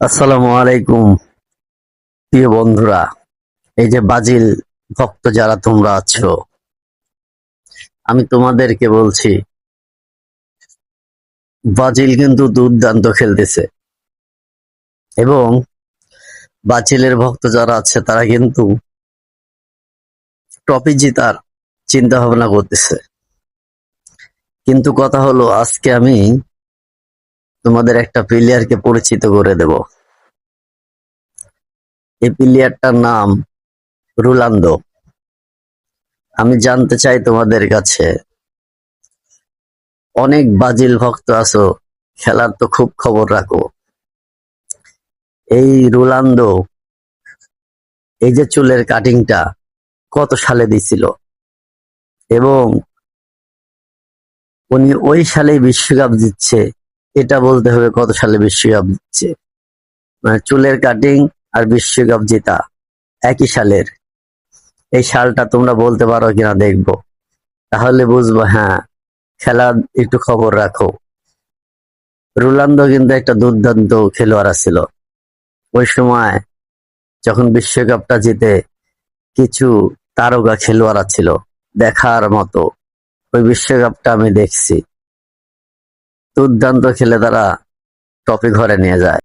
আসসালামু আলাইকুম প্রিয় বন্ধুরা। এই যে ব্রাজিল ভক্ত যারা তোমরা আছো, আমি তোমাদেরকে বলছি, ব্রাজিল কিন্তু দুর্দান্ত খেলতেছে এবং ব্রাজিলের ভক্ত যারা আছে তারা কিন্তু ট্রফি জেতার চিন্তা ভাবনা করতেছে। কিন্তু কথা হলো, আজকে আমি তোমাদের একটা প্লেয়ারকে পরিচিত করে দেব। এই প্লেয়ারটার নাম রোনালদো। আমি জানতে চাই তোমাদের কাছে, অনেক ব্রাজিল ভক্ত আছো, খেলার তো খুব খবর রাখো। এই রোনালদো এই যে চুলের কাটিংটা কত সালে দিছিল, এবং উনি ওই সালেই বিশ্বকাপ জিতছে, এটা বলতে হবে কত সালে বিশ্বকাপ জিতছে। মানে চুলের কাটিং আর বিশ্বকাপ জেতা একই সালের। এই সালটা তোমরা বলতে পারো কিনা দেখবো, তাহলে বুঝবো হ্যাঁ, খেলা একটু খবর রাখো। রোনালদো কিন্তু একটা দুর্দান্ত খেলোয়াড় ছিল। ওই সময় যখন বিশ্বকাপটা জিতে, কিছু তারকা খেলোয়াড় ছিল দেখার মতো। ওই বিশ্বকাপটা আমি দেখছি, দুর্দান্ত খেলে তারা ট্রফি ঘরে নিয়ে যায়।